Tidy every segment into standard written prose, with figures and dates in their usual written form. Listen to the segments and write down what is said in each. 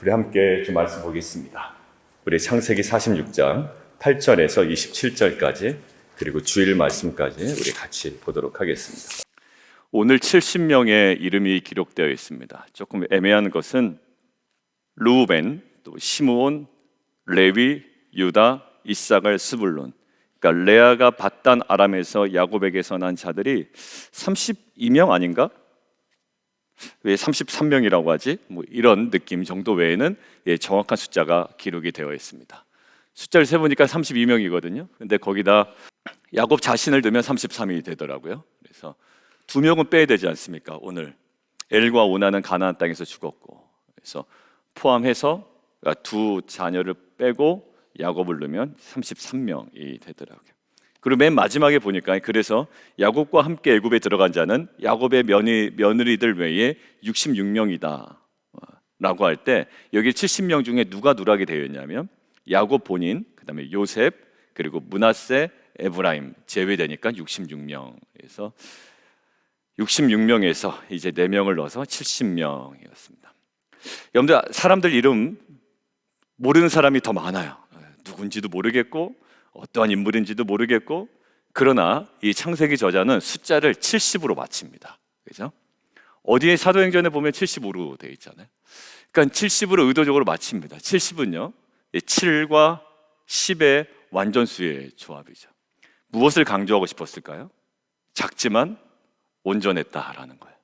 우리 함께 좀 말씀 보겠습니다. 우리 창세기 46장 8절에서 27절까지 그리고 주일 말씀까지 우리 같이 보도록 하겠습니다. 오늘 70명의 이름이 기록되어 있습니다. 조금 애매한 것은 르우벤, 또 시므온, 레위, 유다, 이사갈, 스불론. 그러니까 레아가 밧단 아람에서 야곱에게서 난 자들이 32명 아닌가? 왜 33명이라고 하지? 뭐 이런 느낌 정도 외에는 정확한 숫자가 기록이 되어 있습니다. 숫자를 세보니까 32명이거든요. 근데 거기다 야곱 자신을 넣으면 33이 되더라고요. 그래서 2명은 빼야 되지 않습니까? 오늘 엘과 오나는 가나안 땅에서 죽었고, 그래서 포함해서 두 자녀를 빼고 야곱을 넣으면 33명이 되더라고요. 그리고 맨 마지막에 보니까 그래서 야곱과 함께 애굽에 들어간 자는 야곱의 며느리들 외에 66명이다 라고 할 때 여기 70명 중에 누가 누락이 되어 있냐면 야곱 본인, 그 다음에 요셉, 그리고 므낫세, 에브라임 제외되니까 66명에서 66명에서 이제 4명을 넣어서 70명이었습니다. 여러분들 사람들 이름 모르는 사람이 더 많아요. 누군지도 모르겠고 어떠한 인물인지도 모르겠고, 그러나 이 창세기 저자는 숫자를 70으로 맞춥니다. 그죠? 어디에 사도행전에 보면 75로 되어 있잖아요. 그러니까 70으로 의도적으로 맞춥니다. 70은요 7과 10의 완전수의 조합이죠. 무엇을 강조하고 싶었을까요? 작지만 온전했다라는 거예요.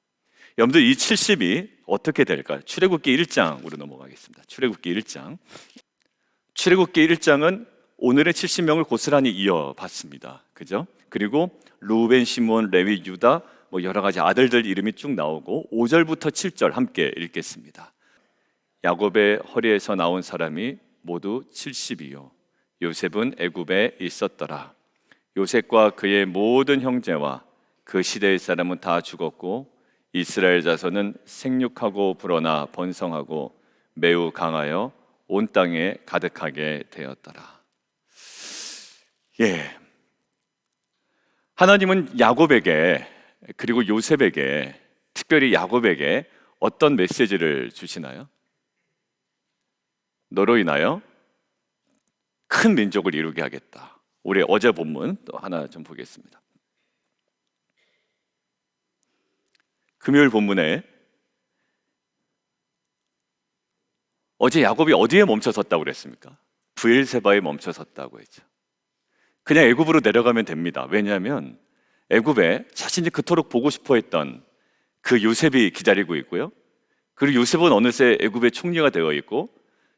여러분들 이 70이 어떻게 될까요? 출애굽기 1장으로 넘어가겠습니다. 출애굽기 1장. 출애굽기 1장은 오늘의 70명을 고스란히 이어봤습니다. 그죠? 그리고 르우벤, 시므온, 레위, 유다 뭐 여러 가지 아들들 이름이 쭉 나오고 5절부터 7절 함께 읽겠습니다. 야곱의 허리에서 나온 사람이 모두 70이요 요셉은 애굽에 있었더라. 요셉과 그의 모든 형제와 그 시대의 사람은 다 죽었고 이스라엘 자손은 생육하고 불어나 번성하고 매우 강하여 온 땅에 가득하게 되었더라. 하나님은 야곱에게 그리고 요셉에게, 특별히 야곱에게 어떤 메시지를 주시나요? 너로 인하여 큰 민족을 이루게 하겠다. 우리 어제 본문 또 하나 좀 보겠습니다. 금요일 본문에 어제 야곱이 어디에 멈춰섰다고 그랬습니까? 브엘세바에 멈춰섰다고 했죠. 그냥 애굽으로 내려가면 됩니다. 왜냐하면 애굽에 자신이 그토록 보고 싶어 했던 그 요셉이 기다리고 있고요. 그리고 요셉은 어느새 애굽의 총리가 되어 있고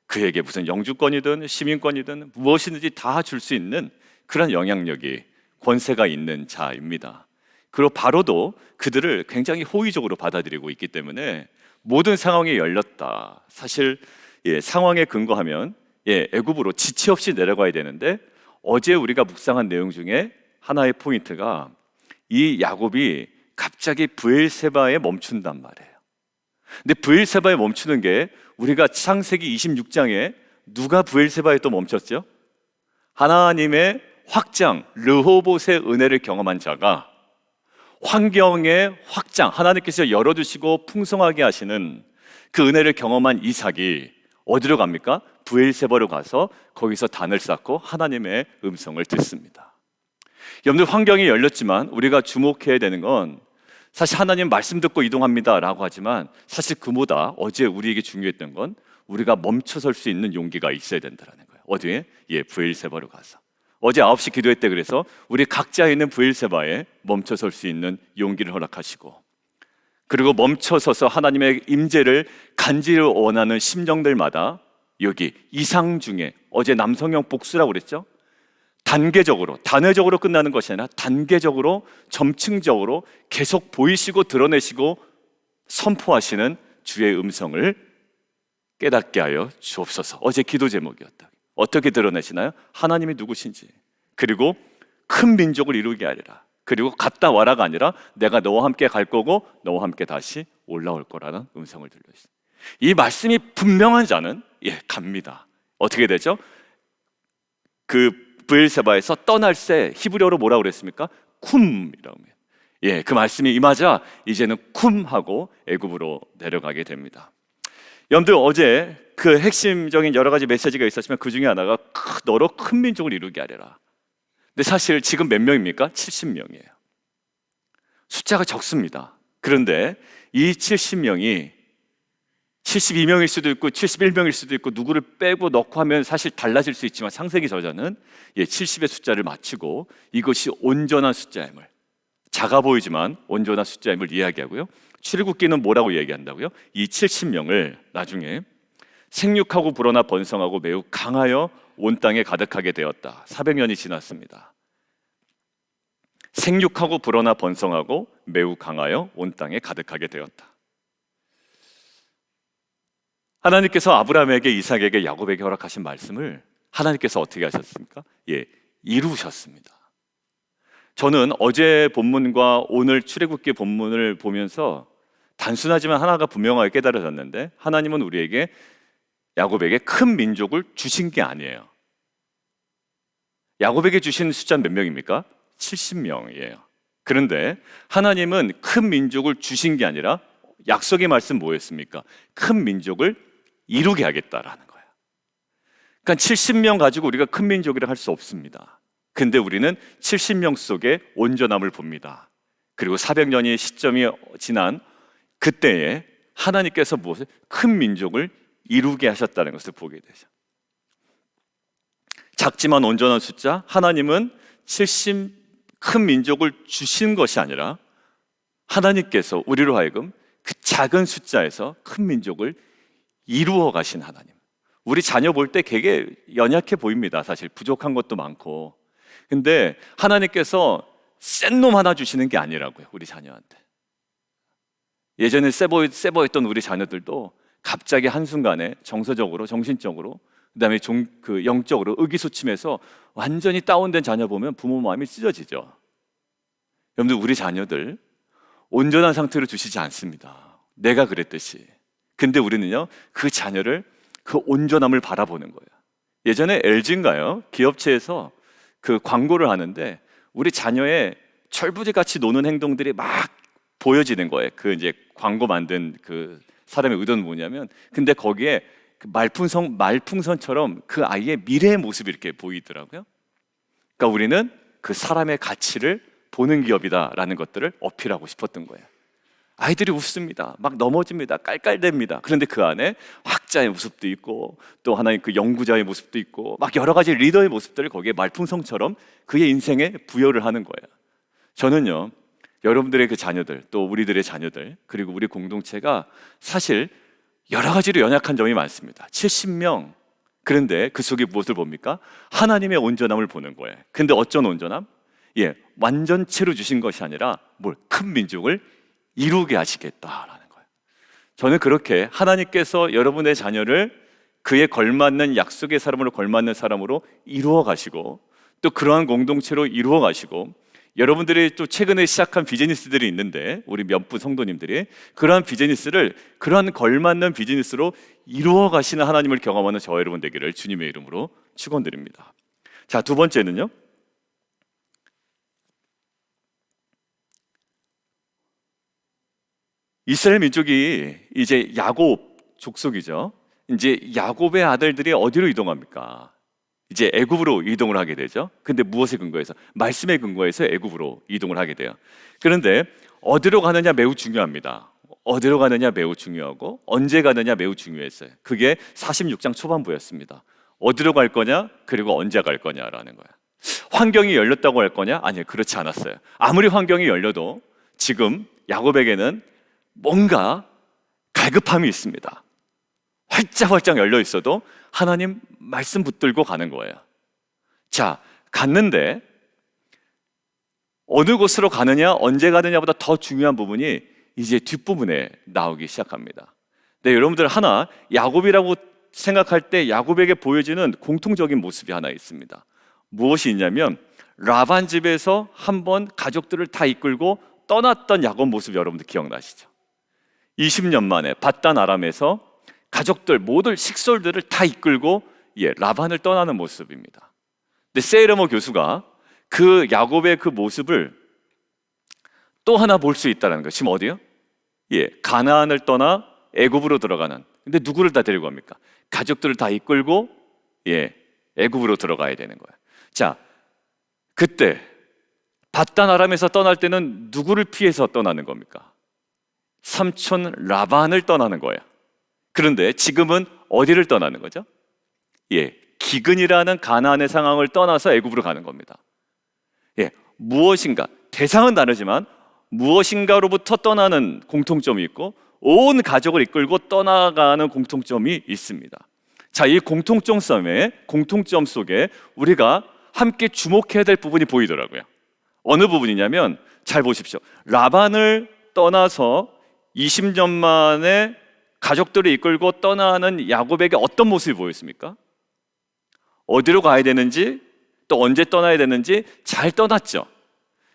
그에게 무슨 영주권이든 시민권이든 무엇이든지 다 줄 수 있는 그런 영향력이, 권세가 있는 자입니다. 그리고 바로도 그들을 굉장히 호의적으로 받아들이고 있기 때문에 모든 상황이 열렸다. 사실 상황에 근거하면 애굽으로 지체 없이 내려가야 되는데, 어제 우리가 묵상한 내용 중에 하나의 포인트가 이 야곱이 갑자기 브엘세바에 멈춘단 말이에요. 근데 브엘세바에 멈추는 게 우리가 창세기 26장에 누가 브엘세바에 또 멈췄죠? 하나님의 확장, 르호봇의 은혜를 경험한 자가 환경의 확장, 하나님께서 열어주시고 풍성하게 하시는 그 은혜를 경험한 이삭이 어디로 갑니까? 브엘세바로 가서 거기서 단을 쌓고 하나님의 음성을 듣습니다. 여러분들 환경이 열렸지만 우리가 주목해야 되는 건 사실 하나님 말씀 듣고 이동합니다 라고 하지만 사실 그보다 어제 우리에게 중요했던 건 우리가 멈춰설 수 있는 용기가 있어야 된다는 거예요. 어디에? 브엘세바로 가서. 어제 9시 기도회 때 그래서 우리 각자 있는 브엘세바에 멈춰설 수 있는 용기를 허락하시고, 그리고 멈춰서서 하나님의 임재를 간절히 원하는 심령들마다 여기 이상 중에, 어제 남성형 복수라고 그랬죠? 단계적으로, 단회적으로 끝나는 것이 아니라 단계적으로, 점층적으로 계속 보이시고 드러내시고 선포하시는 주의 음성을 깨닫게 하여 주옵소서. 어제 기도 제목이었다. 어떻게 드러내시나요? 하나님이 누구신지, 그리고 큰 민족을 이루게 하리라. 그리고 갔다 와라가 아니라 내가 너와 함께 갈 거고 너와 함께 다시 올라올 거라는 음성을 들려주십니다. 이 말씀이 분명한 자는 갑니다. 어떻게 되죠? 그 브엘세바에서 떠날 새 히브리어로 뭐라고 그랬습니까? 쿰이라고 합니다. 그 말씀이 임하자 이제는 쿰하고 애굽으로 내려가게 됩니다. 여러분들 어제 그 핵심적인 여러 가지 메시지가 있었지만 그 중에 하나가 너로 큰 민족을 이루게 하리라. 근데 사실 지금 몇 명입니까? 70명이에요. 숫자가 적습니다. 그런데 이 70명이 72명일 수도 있고 71명일 수도 있고 누구를 빼고 넣고 하면 사실 달라질 수 있지만 창세기 저자는 70의 숫자를 맞추고 이것이 온전한 숫자임을, 작아 보이지만 온전한 숫자임을 이야기하고요. 출애굽기는 뭐라고 얘기한다고요? 이 70명을 나중에 생육하고 불어나 번성하고 매우 강하여 온 땅에 가득하게 되었다. 400년이 지났습니다. 생육하고 불어나 번성하고 매우 강하여 온 땅에 가득하게 되었다. 하나님께서 아브라함에게, 이삭에게, 야곱에게 허락하신 말씀을 하나님께서 어떻게 하셨습니까? 이루셨습니다. 저는 어제 본문과 오늘 출애굽기 본문을 보면서 단순하지만 하나가 분명하게 깨달아졌는데, 하나님은 우리에게, 야곱에게 큰 민족을 주신 게 아니에요. 야곱에게 주신 숫자는 몇 명입니까? 70명이에요. 그런데 하나님은 큰 민족을 주신 게 아니라 약속의 말씀 뭐였습니까? 큰 민족을 이루게 하겠다라는 거예요. 그러니까 70명 가지고 우리가 큰 민족이라 할 수 없습니다. 근데 우리는 70명 속에 온전함을 봅니다. 그리고 400년의 시점이 지난 그때에 하나님께서 무엇을? 큰 민족을 이루게 하셨다는 것을 보게 되죠. 작지만 온전한 숫자, 하나님은 70 큰 민족을 주신 것이 아니라 하나님께서 우리로 하여금 그 작은 숫자에서 큰 민족을 이루어 가신 하나님. 우리 자녀 볼 때 되게 연약해 보입니다. 사실 부족한 것도 많고. 근데 하나님께서 센 놈 하나 주시는 게 아니라고요, 우리 자녀한테. 예전에 세 보였던 우리 자녀들도 갑자기 한순간에 정서적으로, 정신적으로, 그다음에 영적으로 의기소침해서 완전히 다운된 자녀 보면 부모 마음이 찢어지죠. 여러분들, 우리 자녀들 온전한 상태로 주시지 않습니다. 내가 그랬듯이. 근데 우리는요, 그 자녀를, 그 온전함을 바라보는 거예요. 예전에 LG인가요? 기업체에서 그 광고를 하는데 우리 자녀의 철부지같이 노는 행동들이 막 보여지는 거예요. 그 이제 광고 만든 그 사람의 의도는 뭐냐면, 근데 거기에 그 말풍선처럼 그 아이의 미래의 모습이 이렇게 보이더라고요. 그러니까 우리는 그 사람의 가치를 보는 기업이다라는 것들을 어필하고 싶었던 거예요. 아이들이 웃습니다. 막 넘어집니다. 깔깔댑니다. 그런데 그 안에 학자의 모습도 있고 또 하나의 그 연구자의 모습도 있고 막 여러 가지 리더의 모습들을 거기에 말풍선처럼 그의 인생에 부여를 하는 거예요. 저는요, 여러분들의 그 자녀들, 또 우리들의 자녀들, 그리고 우리 공동체가 사실 여러 가지로 연약한 점이 많습니다. 70명. 그런데 그 속에 무엇을 봅니까? 하나님의 온전함을 보는 거예요. 근데 어쩐 온전함? 완전체로 주신 것이 아니라 큰 민족을 이루게 하시겠다라는 거예요. 저는 그렇게 하나님께서 여러분의 자녀를 그에 걸맞는, 약속의 사람으로 걸맞는 사람으로 이루어 가시고, 또 그러한 공동체로 이루어 가시고, 여러분들이 또 최근에 시작한 비즈니스들이 있는데, 우리 몇 분 성도님들이 그러한 비즈니스를 그러한 걸맞는 비즈니스로 이루어 가시는 하나님을 경험하는 저와 여러분 되기를 주님의 이름으로 축원드립니다. 자, 두 번째는요, 이스라엘 민족이 이제 야곱 족속이죠. 이제 야곱의 아들들이 어디로 이동합니까? 이제 애굽으로 이동을 하게 되죠. 근데 무엇에 근거해서? 말씀에 근거해서 애굽으로 이동을 하게 돼요. 그런데 어디로 가느냐 매우 중요합니다. 어디로 가느냐 매우 중요하고 언제 가느냐 매우 중요했어요. 그게 46장 초반부였습니다. 어디로 갈 거냐, 그리고 언제 갈 거냐라는 거예요. 환경이 열렸다고 할 거냐? 아니요, 그렇지 않았어요. 아무리 환경이 열려도 지금 야곱에게는 뭔가 갈급함이 있습니다. 활짝활짝 열려 있어도 하나님 말씀 붙들고 가는 거예요. 자, 갔는데 어느 곳으로 가느냐, 언제 가느냐보다 더 중요한 부분이 이제 뒷부분에 나오기 시작합니다. 네, 여러분들 하나, 야곱이라고 생각할 때 야곱에게 보여지는 공통적인 모습이 하나 있습니다. 무엇이 있냐면, 라반 집에서 한번 가족들을 다 이끌고 떠났던 야곱 모습 여러분들 기억나시죠? 20년 만에 밧단 아람에서 가족들 모든 식솔들을 다 이끌고 라반을 떠나는 모습입니다. 근데 세이러머 교수가 그 야곱의 그 모습을 또 하나 볼 수 있다는 거예요. 지금 어디요? 가나안을 떠나 애굽으로 들어가는. 근데 누구를 다 데리고 갑니까? 가족들을 다 이끌고 애굽으로 들어가야 되는 거예요. 자, 그때 밧단 아람에서 떠날 때는 누구를 피해서 떠나는 겁니까? 삼촌 라반을 떠나는 거예요. 그런데 지금은 어디를 떠나는 거죠? 기근이라는 가나안의 상황을 떠나서 애굽으로 가는 겁니다. 무엇인가, 대상은 다르지만 무엇인가로부터 떠나는 공통점이 있고 온 가족을 이끌고 떠나가는 공통점이 있습니다. 자, 이 공통점 속에 우리가 함께 주목해야 될 부분이 보이더라고요. 어느 부분이냐면, 잘 보십시오. 라반을 떠나서 20년 만에 가족들을 이끌고 떠나는 야곱에게 어떤 모습이 보였습니까? 어디로 가야 되는지, 또 언제 떠나야 되는지 잘 떠났죠.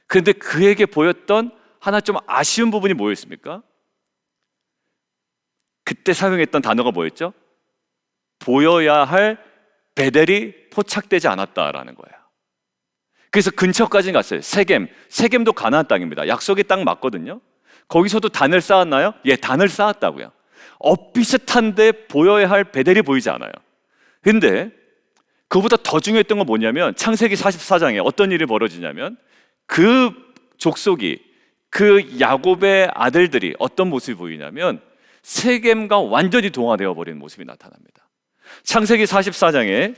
그런데 그에게 보였던 하나 좀 아쉬운 부분이 뭐였습니까? 그때 사용했던 단어가 뭐였죠? 보여야 할 베델이 포착되지 않았다라는 거예요. 그래서 근처까지 갔어요. 세겜도 가나안 땅입니다. 약속의 땅 맞거든요. 거기서도 단을 쌓았나요? 단을 쌓았다고요. 비슷한데 보여야 할 베델이 보이지 않아요. 근데 그보다 더 중요했던 건 뭐냐면, 창세기 44장에 어떤 일이 벌어지냐면, 그 족속이, 그 야곱의 아들들이 어떤 모습이 보이냐면 세겜과 완전히 동화되어 버린 모습이 나타납니다. 창세기 44장에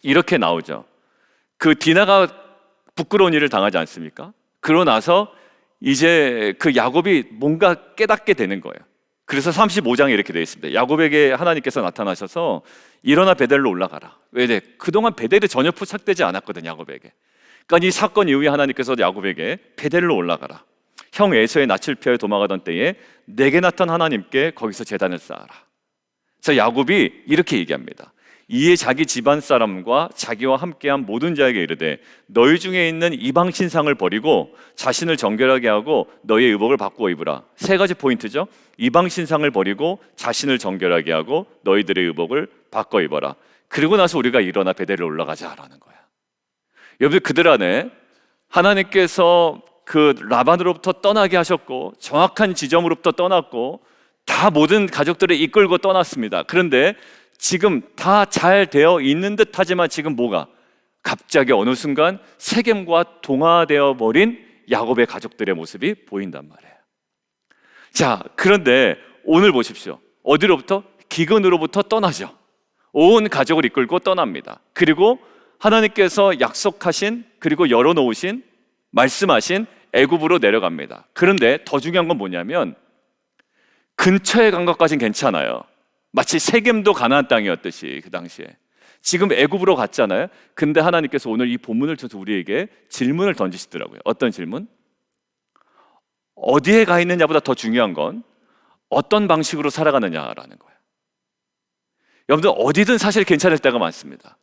이렇게 나오죠. 그 디나가 부끄러운 일을 당하지 않습니까? 그러고 나서 이제 그 야곱이 뭔가 깨닫게 되는 거예요. 그래서 35장에 이렇게 되어 있습니다. 야곱에게 하나님께서 나타나셔서 일어나 베델로 올라가라. 왜? 그동안 베델이 전혀 포착되지 않았거든요, 야곱에게. 그러니까 이 사건 이후에 하나님께서 야곱에게 베델로 올라가라. 형 에서의 낯을 피하여 도망가던 때에 내게 나타난 하나님께 거기서 제단을 쌓아라. 그래서 야곱이 이렇게 얘기합니다. 이에 자기 집안 사람과 자기와 함께한 모든 자에게 이르되 너희 중에 있는 이방 신상을 버리고 자신을 정결하게 하고 너희의 의복을 바꾸어 입으라. 세 가지 포인트죠. 이방 신상을 버리고 자신을 정결하게 하고 너희들의 의복을 바꿔 입어라. 그리고 나서 우리가 일어나 베델로 올라가자라는 거야. 여러분, 그들 안에 하나님께서 그 라반으로부터 떠나게 하셨고 정확한 지점으로부터 떠났고 다 모든 가족들을 이끌고 떠났습니다. 그런데 지금 다 잘 되어 있는 듯 하지만 지금 뭐가? 갑자기 어느 순간 세겜과 동화되어 버린 야곱의 가족들의 모습이 보인단 말이에요. 자, 그런데 오늘 보십시오. 어디로부터? 기근으로부터 떠나죠. 온 가족을 이끌고 떠납니다. 그리고 하나님께서 약속하신, 그리고 열어놓으신, 말씀하신 애굽으로 내려갑니다. 그런데 더 중요한 건 뭐냐면 근처에 간 것까진 괜찮아요. 마치 세겜도 가나안 땅이었듯이 그 당시에. 지금 애굽으로 갔잖아요. 근데 하나님께서 오늘 이 본문을 통해서 우리에게 질문을 던지시더라고요. 어떤 질문? 어디에 가 있느냐보다 더 중요한 건 어떤 방식으로 살아가느냐라는 거예요. 여러분들, 어디든 사실 괜찮을 때가 많습니다.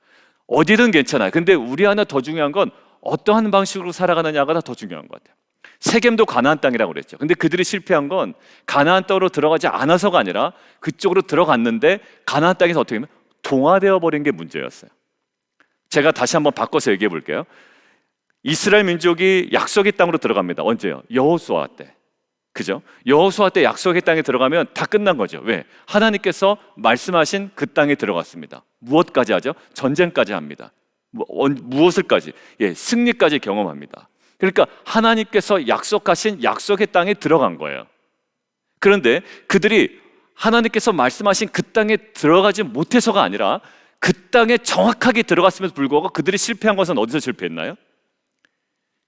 어디든 괜찮아요. 근데 우리 안에 더 중요한 건 어떠한 방식으로 살아가느냐가 더 중요한 것 같아요. 세겜도 가나안 땅이라고 그랬죠. 근데 그들이 실패한 건 가나안 땅으로 들어가지 않아서가 아니라 그쪽으로 들어갔는데 가나안 땅에서 어떻게 보면 동화되어 버린 게 문제였어요. 제가 다시 한번 바꿔서 얘기해 볼게요. 이스라엘 민족이 약속의 땅으로 들어갑니다. 언제요? 여호수아 때. 그죠? 여호수아 때 약속의 땅에 들어가면 다 끝난 거죠. 왜? 하나님께서 말씀하신 그 땅에 들어갔습니다. 무엇까지 하죠? 전쟁까지 합니다. 무엇을까지? 승리까지 경험합니다. 그러니까 하나님께서 약속하신 약속의 땅에 들어간 거예요. 그런데 그들이 하나님께서 말씀하신 그 땅에 들어가지 못해서가 아니라 그 땅에 정확하게 들어갔음에도 불구하고 그들이 실패한 것은 어디서 실패했나요?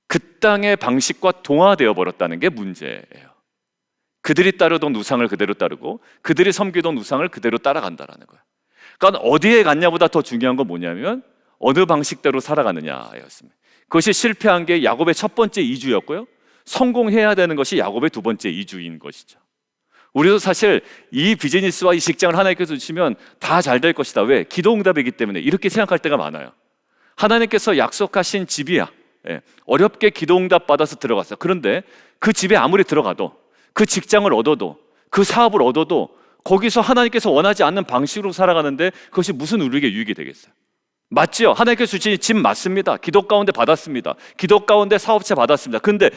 그 땅의 방식과 동화되어 버렸다는 게 문제예요. 그들이 따르던 우상을 그대로 따르고 그들이 섬기던 우상을 그대로 따라간다는 거예요. 그러니까 어디에 갔냐보다 더 중요한 건 뭐냐면 어느 방식대로 살아가느냐였습니다. 그것이 실패한 게 야곱의 첫 번째 이주였고요, 성공해야 되는 것이 야곱의 두 번째 이주인 것이죠. 우리도 사실 이 비즈니스와 이 직장을 하나님께서 주시면 다 잘 될 것이다. 왜? 기도응답이기 때문에 이렇게 생각할 때가 많아요. 하나님께서 약속하신 집이야. 어렵게 기도응답 받아서 들어갔어요. 그런데 그 집에 아무리 들어가도, 그 직장을 얻어도, 그 사업을 얻어도 거기서 하나님께서 원하지 않는 방식으로 살아가는데 그것이 무슨 우리에게 유익이 되겠어요? 맞죠? 하나님께서 주신 집 맞습니다. 기도 가운데 받았습니다. 기도 가운데 사업체 받았습니다. 근데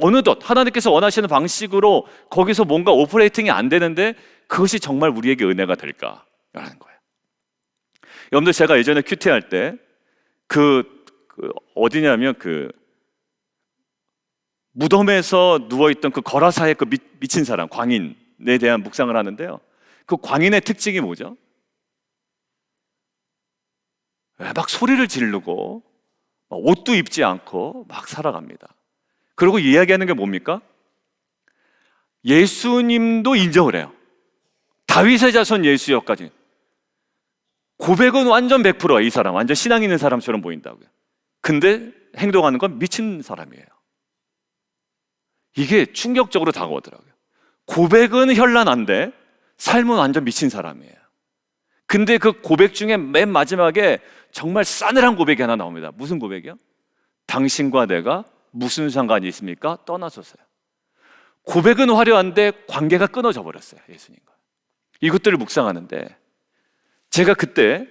어느덧 하나님께서 원하시는 방식으로 거기서 뭔가 오퍼레이팅이 안 되는데 그것이 정말 우리에게 은혜가 될까? 거예요. 여러분들, 제가 예전에 큐티할 때 어디냐면 무덤에서 누워있던 그 거라사의 미친 사람, 광인에 대한 묵상을 하는데요. 그 광인의 특징이 뭐죠? 막 소리를 지르고 옷도 입지 않고 막 살아갑니다. 그리고 이야기하는 게 뭡니까? 예수님도 인정을 해요. 다윗의 자손 예수여까지. 고백은 완전 100%야. 이 사람 완전 신앙 있는 사람처럼 보인다고요. 근데 행동하는 건 미친 사람이에요. 이게 충격적으로 다가오더라고요. 고백은 현란한데 삶은 완전 미친 사람이에요. 근데 그 고백 중에 맨 마지막에 정말 싸늘한 고백이 하나 나옵니다. 무슨 고백이요? 당신과 내가 무슨 상관이 있습니까? 떠나소서요. 고백은 화려한데 관계가 끊어져 버렸어요. 예수님과. 이것들을 묵상하는데 제가 그때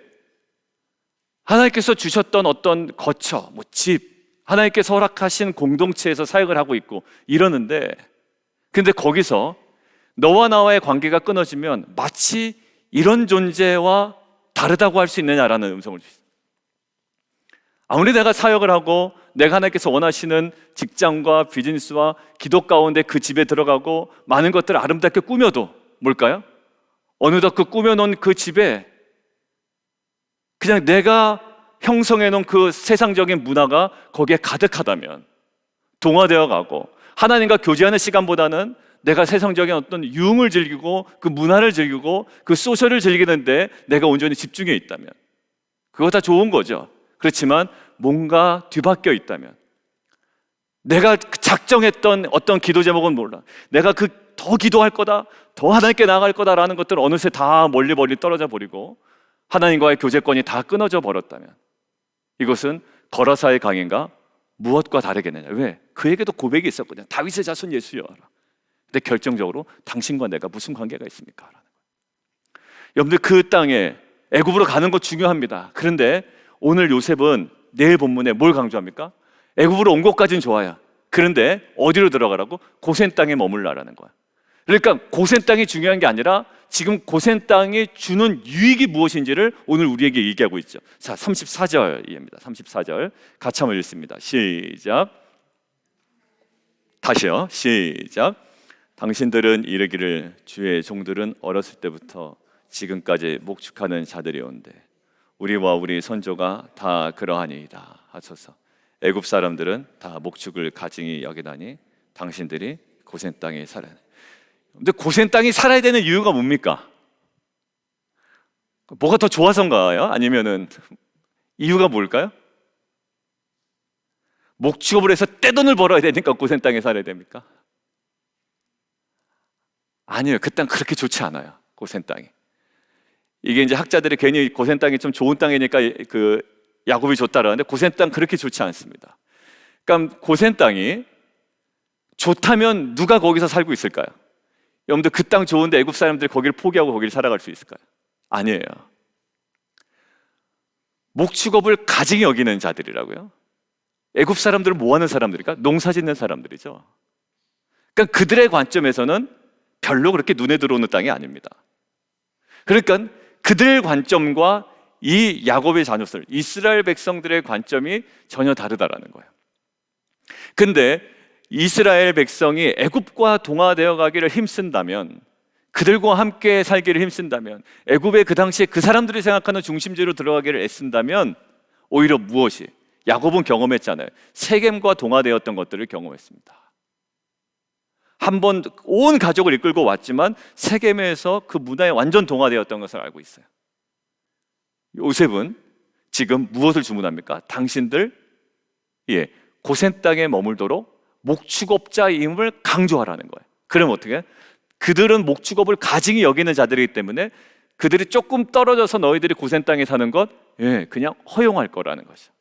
하나님께서 주셨던 어떤 거처, 집, 하나님께서 허락하신 공동체에서 사역을 하고 있고 이러는데, 근데 거기서 너와 나와의 관계가 끊어지면 마치 이런 존재와 다르다고 할 수 있느냐라는 음성을 주셨어요. 아무리 내가 사역을 하고 내가 하나님께서 원하시는 직장과 비즈니스와 기도 가운데 그 집에 들어가고 많은 것들을 아름답게 꾸며도 뭘까요? 어느덧 그 꾸며놓은 그 집에 그냥 내가 형성해 놓은 그 세상적인 문화가 거기에 가득하다면 동화되어 가고 하나님과 교제하는 시간보다는 내가 세상적인 어떤 유흥을 즐기고 그 문화를 즐기고 그 소셜을 즐기는데 내가 온전히 집중해 있다면 그거 다 좋은 거죠. 그렇지만 뭔가 뒤바뀌어 있다면, 내가 작정했던 어떤 기도 제목은 몰라, 내가 더 기도할 거다, 더 하나님께 나아갈 거다라는 것들은 어느새 다 멀리 떨어져 버리고 하나님과의 교제권이 다 끊어져 버렸다면 이것은 거라사의 강인가 무엇과 다르겠느냐. 왜? 그에게도 고백이 있었거든요. 다윗의 자손 예수여. 근데 결정적으로 당신과 내가 무슨 관계가 있습니까? 라는 거예요. 여러분들, 그 땅에 애굽으로 가는 거 중요합니다. 그런데 오늘 요셉은 내일 본문에 뭘 강조합니까? 애굽으로 온 것까지는 좋아요. 그런데 어디로 들어가라고? 고센 땅에 머물라라는 거야. 그러니까 고센 땅이 중요한 게 아니라 지금 고센 땅이 주는 유익이 무엇인지를 오늘 우리에게 얘기하고 있죠. 자, 34절입니다. 34절 같이 한번 읽습니다. 시작. 다시요. 시작. 당신들은 이르기를 주의 종들은 어렸을 때부터 지금까지 목축하는 자들이온데 우리와 우리 선조가 다 그러하니이다 하소서. 애굽 사람들은 다 목축을 가증히 여기다니 당신들이 고센 땅에 살아야 돼. 근데 고센 땅이 살아야 되는 이유가 뭡니까? 뭐가 더 좋아서인가요? 아니면은 이유가 뭘까요? 목축업을 해서 떼돈을 벌어야 되니까 고센 땅에 살아야 됩니까? 아니에요. 그 땅 그렇게 좋지 않아요. 고센 땅이. 이게 이제 학자들이 괜히 고센 땅이 좀 좋은 땅이니까 그 야곱이 좋다라는데 고센 땅 그렇게 좋지 않습니다. 그러니까 고센 땅이 좋다면 누가 거기서 살고 있을까요? 여러분들, 그 땅 좋은데 애굽 사람들이 거기를 포기하고 거기를 살아갈 수 있을까요? 아니에요. 목축업을 가증히 여기는 자들이라고요. 애굽 사람들은 뭐 하는 사람들일까? 농사 짓는 사람들이죠. 그러니까 그들의 관점에서는 별로 그렇게 눈에 들어오는 땅이 아닙니다. 그러니까 그들의 관점과 이 야곱의 자녀들, 이스라엘 백성들의 관점이 전혀 다르다라는 거예요. 근데 이스라엘 백성이 애굽과 동화되어 가기를 힘쓴다면, 그들과 함께 살기를 힘쓴다면, 애굽의 그 당시에 그 사람들이 생각하는 중심지로 들어가기를 애쓴다면 오히려 무엇이? 야곱은 경험했잖아요. 세겜과 동화되었던 것들을 경험했습니다. 한번 온 가족을 이끌고 왔지만 세겜에서 그 문화에 완전 동화되었던 것을 알고 있어요. 요셉은 지금 무엇을 주문합니까? 당신들 고센 땅에 머물도록 목축업자임을 강조하라는 거예요. 그럼 어떻게? 그들은 목축업을 가증히 여기는 자들이기 때문에 그들이 조금 떨어져서 너희들이 고센 땅에 사는 것 그냥 허용할 거라는 것이죠.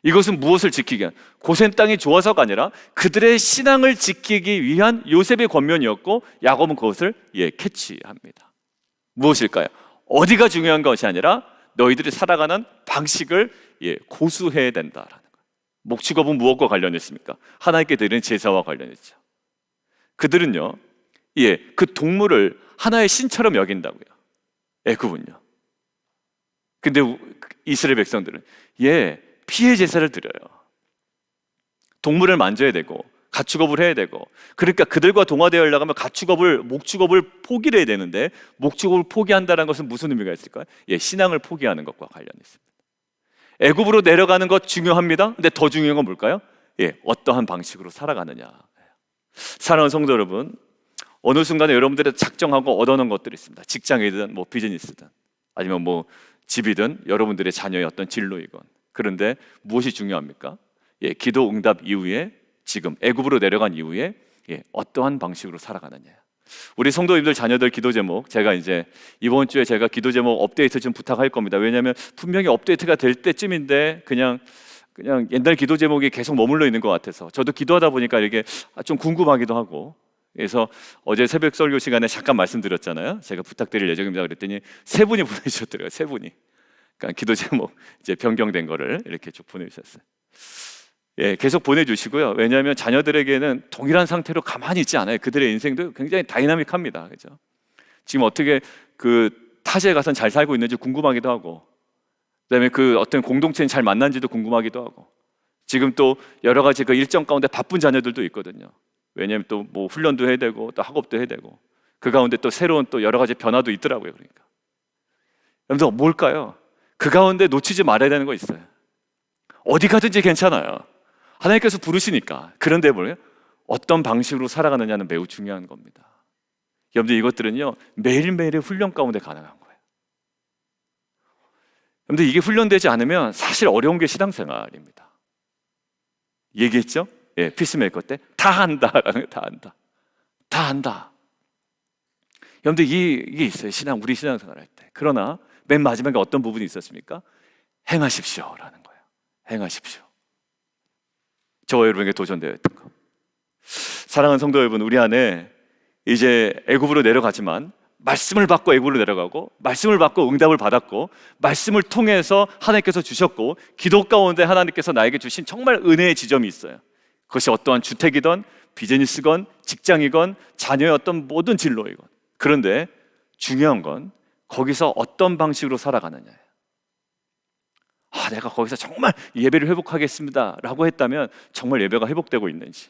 이것은 무엇을 지키기 위한, 고센 땅이 좋아서가 아니라 그들의 신앙을 지키기 위한 요셉의 권면이었고 야곱은 그것을 캐치합니다. 무엇일까요? 어디가 중요한 것이 아니라 너희들이 살아가는 방식을 고수해야 된다라는 거예요. 목축업은 무엇과 관련했습니까? 하나님께 드리는 제사와 관련했죠. 그들은요, 그 동물을 하나의 신처럼 여긴다고요. 애굽은요. 근데 이스라엘 백성들은 피해 제사를 드려요. 동물을 만져야 되고 가축업을 해야 되고, 그러니까 그들과 동화되어 가면 목축업을 포기를 해야 되는데, 목축업을 포기한다는 것은 무슨 의미가 있을까요? 신앙을 포기하는 것과 관련이 있습니다. 애굽으로 내려가는 것 중요합니다. 근데 더 중요한 건 뭘까요? 어떠한 방식으로 살아가느냐. 사랑하는 성도 여러분, 어느 순간에 여러분들이 작정하고 얻어놓은 것들이 있습니다. 직장이든 비즈니스든 아니면 집이든 여러분들의 자녀의 어떤 진로이건. 그런데 무엇이 중요합니까? 기도 응답 이후에, 지금 애굽으로 내려간 이후에 어떠한 방식으로 살아가느냐. 우리 성도님들 자녀들 기도 제목, 제가 이제 이번 주에 제가 기도 제목 업데이트 좀 부탁할 겁니다. 왜냐하면 분명히 업데이트가 될 때쯤인데 그냥 옛날 기도 제목이 계속 머물러 있는 것 같아서, 저도 기도하다 보니까 이게 좀 궁금하기도 하고, 그래서 어제 새벽 설교 시간에 잠깐 말씀드렸잖아요. 제가 부탁드릴 예정입니다 그랬더니 세 분이 보내주셨더라고요. 세 분이. 그러니까 기도 제목 이제 변경된 거를 이렇게 쭉 보내주셨어요. 계속 보내주시고요. 왜냐하면 자녀들에게는 동일한 상태로 가만히 있지 않아요. 그들의 인생도 굉장히 다이나믹합니다. 그렇죠? 지금 어떻게 그 타지에 가서는 잘 살고 있는지 궁금하기도 하고, 그다음에 그 어떤 공동체는 잘 만난지도 궁금하기도 하고, 지금 또 여러 가지 그 일정 가운데 바쁜 자녀들도 있거든요. 왜냐하면 또 훈련도 해야 되고 또 학업도 해야 되고, 그 가운데 또 새로운 또 여러 가지 변화도 있더라고요. 그러니까 여러분들 뭘까요? 그 가운데 놓치지 말아야 되는 거 있어요. 어디 가든지 괜찮아요. 하나님께서 부르시니까. 그런데 뭐예요? 어떤 방식으로 살아가느냐는 매우 중요한 겁니다. 여러분들 이것들은요 매일매일의 훈련 가운데 가능한 거예요. 여러분들 이게 훈련되지 않으면 사실 어려운 게 신앙생활입니다. 얘기했죠? 피스메이커 때 다 한다라는 거, 다 한다. 여러분들 이게 있어요. 우리 신앙생활 할 때. 그러나 맨 마지막에 어떤 부분이 있었습니까? 행하십시오라는 거예요. 행하십시오. 저와 여러분에게 도전되어 있던 거. 사랑하는 성도 여러분, 우리 안에 이제 애굽으로 내려가지만 말씀을 받고 애굽으로 내려가고, 말씀을 받고 응답을 받았고, 말씀을 통해서 하나님께서 주셨고, 기도 가운데 하나님께서 나에게 주신 정말 은혜의 지점이 있어요. 그것이 어떠한 주택이건 비즈니스건 직장이건 자녀의 어떤 모든 진로이건. 그런데 중요한 건 거기서 어떤 방식으로 살아가느냐예요. 내가 거기서 정말 예배를 회복하겠습니다 라고 했다면 정말 예배가 회복되고 있는지,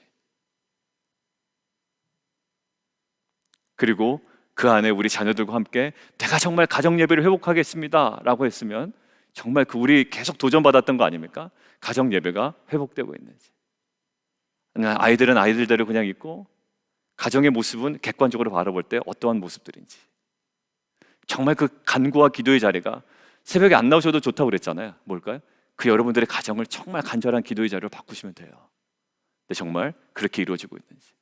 그리고 그 안에 우리 자녀들과 함께 내가 정말 가정 예배를 회복하겠습니다 라고 했으면 정말 우리 계속 도전받았던 거 아닙니까? 가정 예배가 회복되고 있는지. 아이들은 아이들대로 그냥 있고, 가정의 모습은 객관적으로 바라볼 때 어떠한 모습들인지. 정말 그 간구와 기도의 자리가, 새벽에 안 나오셔도 좋다고 그랬잖아요. 뭘까요? 그 여러분들의 가정을 정말 간절한 기도의 자리로 바꾸시면 돼요. 근데 정말 그렇게 이루어지고 있는지.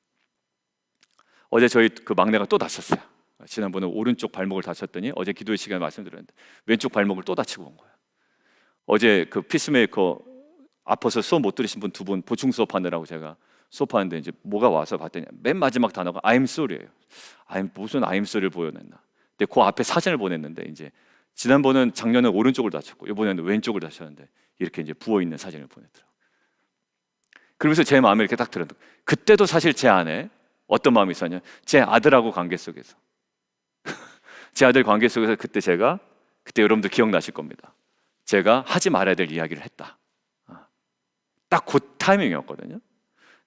어제 저희 그 막내가 또 다쳤어요. 지난번에 오른쪽 발목을 다쳤더니 어제 기도의 시간에 말씀드렸는데 왼쪽 발목을 또 다치고 온 거예요. 어제 그 피스메이커 아파서 수업 못 들으신 분 두 분 보충 수업하느라고 제가 수업하는데 이제 뭐가 와서 봤더니 맨 마지막 단어가 I'm sorry예요. 무슨 I'm sorry를 보여냈나. 근데 그 앞에 사진을 보냈는데, 이제 지난번은 작년에 오른쪽을 다쳤고 이번에는 왼쪽을 다쳤는데 이렇게 이제 부어 있는 사진을 보냈더라고요. 그러면서 제 마음에 이렇게 딱 들었는데, 그때도 사실 제 안에 어떤 마음이 있었냐, 제 아들하고 관계 속에서 제 아들 관계 속에서 그때 여러분들 기억나실 겁니다. 제가 하지 말아야 될 이야기를 했다. 딱 그 타이밍이었거든요.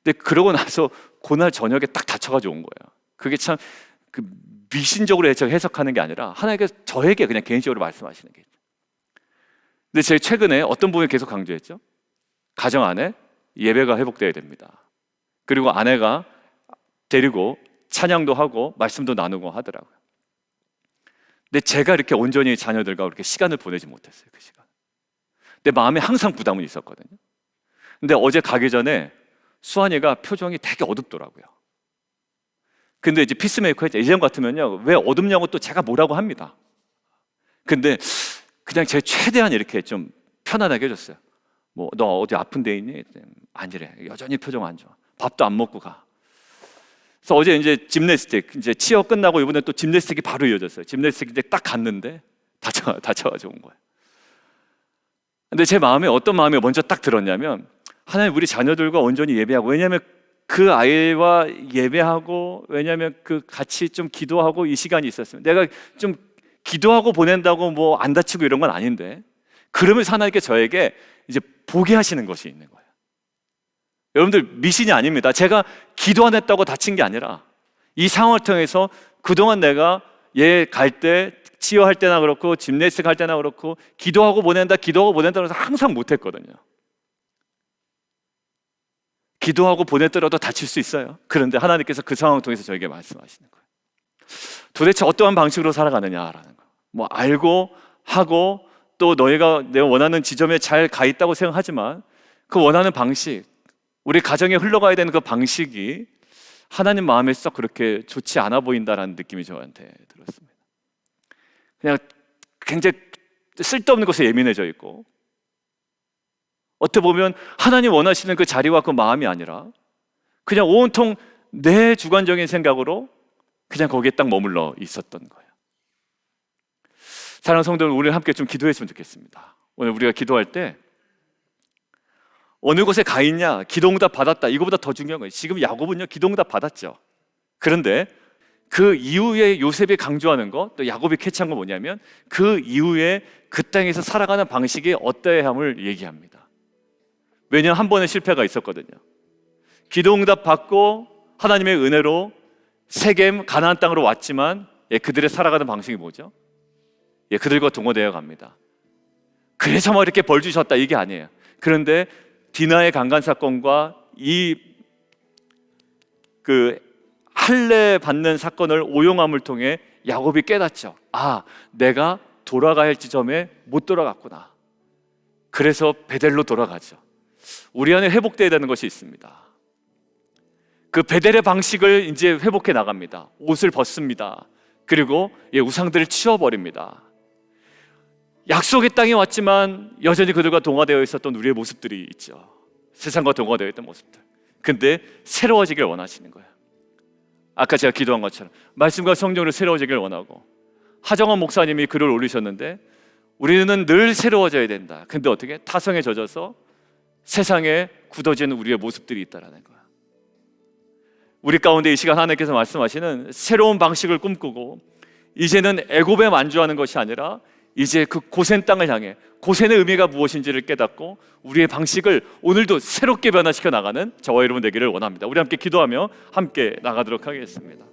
근데 그러고 나서 그날 저녁에 딱 다쳐가지고 온 거예요. 그게 참 미신적으로 해석하는 게 아니라 하나님께서 저에게 그냥 개인적으로 말씀하시는 게 있죠. 근데 제가 최근에 어떤 부분을 계속 강조했죠? 가정 안에 예배가 회복되어야 됩니다. 그리고 아내가 데리고 찬양도 하고 말씀도 나누고 하더라고요. 근데 제가 이렇게 온전히 자녀들과 그렇게 시간을 보내지 못했어요. 그 시간. 내 마음에 항상 부담은 있었거든요. 근데 어제 가기 전에 수환이가 표정이 되게 어둡더라고요. 근데 이제 피스메이커 했죠. 예전 같으면요, 왜 어둡냐고 또 제가 뭐라고 합니다. 근데 그냥 제가 최대한 이렇게 좀 편안하게 해줬어요. 너 어디 아픈 데 있니? 아니래. 여전히 표정 안 좋아. 밥도 안 먹고 가. 그래서 어제 이제 짐내스틱, 이제 치어 끝나고 이번에 또 짐내스틱이 바로 이어졌어요. 짐내스틱 이제 딱 갔는데 다쳐가지고 온 거예요. 근데 제 마음에 어떤 마음이 먼저 딱 들었냐면, 하나님 우리 자녀들과 온전히 예배하고, 왜냐하면 그 아이와 예배하고, 왜냐하면 그 같이 좀 기도하고 이 시간이 있었으면 내가 좀 기도하고 보낸다고 뭐 안 다치고 이런 건 아닌데, 그러면서 하나님께 저에게 이제 보게 하시는 것이 있는 거예요. 여러분들 미신이 아닙니다. 제가 기도 안 했다고 다친 게 아니라 이 상황을 통해서 그동안 내가 얘 갈 때, 치유할 때나 그렇고 짐네스틱 할 때나 그렇고 기도하고 보낸다 그래서 항상 못했거든요. 기도하고 보냈더라도 다칠 수 있어요. 그런데 하나님께서 그 상황을 통해서 저에게 말씀하시는 거예요. 도대체 어떠한 방식으로 살아가느냐라는 거. 뭐 알고 하고 또 너희가 내가 원하는 지점에 잘 가 있다고 생각하지만 그 원하는 방식, 우리 가정에 흘러가야 되는 그 방식이 하나님 마음에 썩 그렇게 좋지 않아 보인다라는 느낌이 저한테 들었습니다. 그냥 굉장히 쓸데없는 것에 예민해져 있고, 어떻게 보면 하나님 원하시는 그 자리와 그 마음이 아니라 그냥 온통 내 주관적인 생각으로 그냥 거기에 딱 머물러 있었던 거예요. 사랑하는 성도들, 우리 함께 좀 기도했으면 좋겠습니다. 오늘 우리가 기도할 때 어느 곳에 가 있냐, 기도응답 받았다, 이거보다 더 중요한 거예요. 지금 야곱은요 기도응답 받았죠. 그런데 그 이후에 요셉이 강조하는 것, 또 야곱이 캐치한 건 뭐냐면 그 이후에 그 땅에서 살아가는 방식이 어떠해야 함을 얘기합니다. 왜냐하면 한 번의 실패가 있었거든요. 기도응답 받고 하나님의 은혜로 세겜 가나안 땅으로 왔지만 그들의 살아가는 방식이 뭐죠? 그들과 동거되어 갑니다. 그래서 뭐 이렇게 벌 주셨다 이게 아니에요. 그런데 디나의 강간 사건과 이 할례 받는 사건을 오용함을 통해 야곱이 깨닫죠. 아, 내가 돌아가야 할 지점에 못 돌아갔구나. 그래서 베델로 돌아가죠. 우리 안에 회복되어야 되는 것이 있습니다. 그 베델의 방식을 이제 회복해 나갑니다. 옷을 벗습니다. 그리고 우상들을 치워버립니다. 약속의 땅에 왔지만 여전히 그들과 동화되어 있었던 우리의 모습들이 있죠. 세상과 동화되어 있던 모습들. 근데 새로워지길 원하시는 거예요. 아까 제가 기도한 것처럼 말씀과 성령으로 새로워지길 원하고, 하정원 목사님이 글을 올리셨는데 우리는 늘 새로워져야 된다. 근데 어떻게? 타성에 젖어서 세상에 굳어지는 우리의 모습들이 있다라는 거예요. 우리 가운데 이 시간 하나님께서 말씀하시는 새로운 방식을 꿈꾸고, 이제는 애굽에 만주하는 것이 아니라 이제 그 고센 땅을 향해, 고센의 의미가 무엇인지를 깨닫고 우리의 방식을 오늘도 새롭게 변화시켜 나가는 저와 여러분 되기를 원합니다. 우리 함께 기도하며 함께 나가도록 하겠습니다.